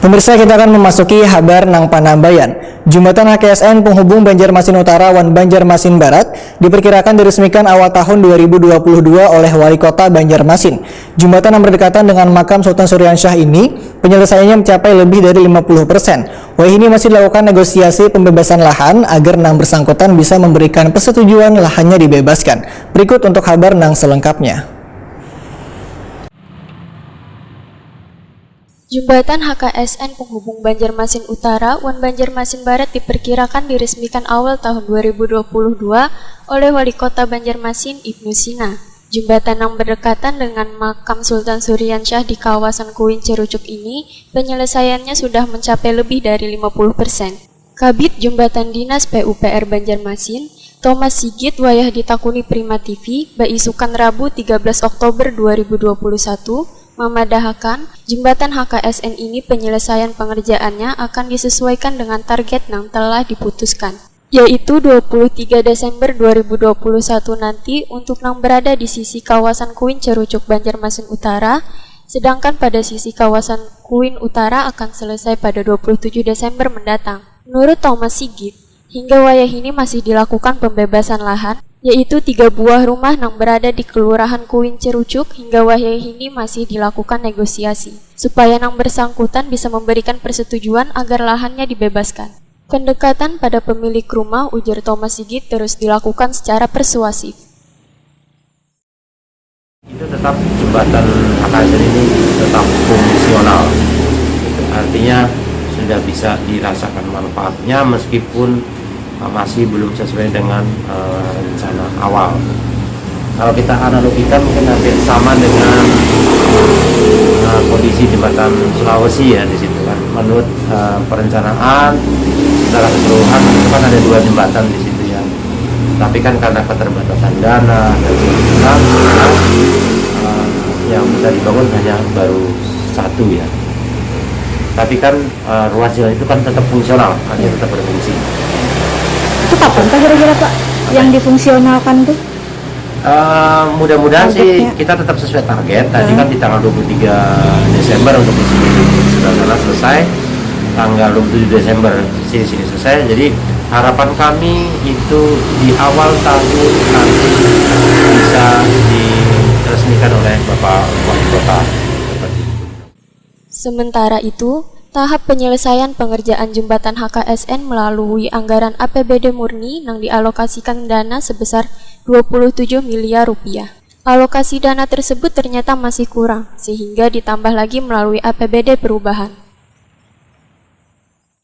Pemirsa, kita akan memasuki kabar nang Panambayan. Jembatan HKSN penghubung Banjarmasin Utara dan Banjarmasin Barat diperkirakan diresmikan awal tahun 2022 oleh Wali Kota Banjarmasin. Jembatan yang berdekatan dengan makam Sultan Suryansyah ini penyelesaiannya mencapai lebih dari 50%. Ini masih dilakukan negosiasi pembebasan lahan agar nang bersangkutan bisa memberikan persetujuan lahannya dibebaskan. Berikut untuk kabar nang selengkapnya. Jembatan HKSN penghubung Banjarmasin Utara dan Banjarmasin Barat diperkirakan diresmikan awal tahun 2022 oleh Wali Kota Banjarmasin Ibnu Sina. Jembatan yang berdekatan dengan makam Sultan Suryansyah di kawasan Kuin Cerucuk ini penyelesaiannya sudah mencapai lebih dari 50%. Kabid Jembatan Dinas PUPR Banjarmasin, Thomas Sigit wayah ditakuni Prima TV, baisukan Rabu 13 Oktober 2021, memadahakan jembatan HKSN ini penyelesaian pengerjaannya akan disesuaikan dengan target yang telah diputuskan, yaitu 23 Desember 2021 nanti untuk yang berada di sisi kawasan Kuin Cerucuk Banjarmasin Utara, sedangkan pada sisi kawasan Kuin Utara akan selesai pada 27 Desember mendatang. Menurut Thomas Sigit, hingga wayah ini masih dilakukan pembebasan lahan, yaitu 3 buah rumah yang berada di Kelurahan Kuin Cerucuk. Hingga wayah ini masih dilakukan negosiasi, supaya yang bersangkutan bisa memberikan persetujuan agar lahannya dibebaskan. Pendekatan pada pemilik rumah, ujar Thomas Sigit, terus dilakukan secara persuasif. Itu tetap jembatan HKSN ini tetap fungsional, artinya sudah bisa dirasakan manfaatnya meskipun masih belum sesuai dengan rencana awal. Kalau kita analogikan mungkin hampir sama dengan kondisi jembatan Sulawesi ya di situ kan. Menurut perencanaan secara keseluruhan itu kan ada 2 jembatan di situ ya. Tapi kan karena keterbatasan dana dan sebagainya, yang bisa dibangun hanya baru 1 ya. Tapi kan ruas jalan itu kan tetap fungsional, hanya tetap berfungsi. Itu kapan Pak kira-kira Pak yang difungsionalkan tuh? Mudah-mudahan sih kita tetap sesuai target. Tadi kan di tanggal 23 Desember untuk di sini sudah selesai. Tanggal 27 Desember sini selesai. Jadi harapan kami itu di awal tahun nanti bisa diresmikan oleh Bapak Wali Kota. Sementara itu, tahap penyelesaian pengerjaan jembatan HKSN melalui anggaran APBD murni yang dialokasikan dana sebesar 27 miliar rupiah. Alokasi dana tersebut ternyata masih kurang, sehingga ditambah lagi melalui APBD perubahan.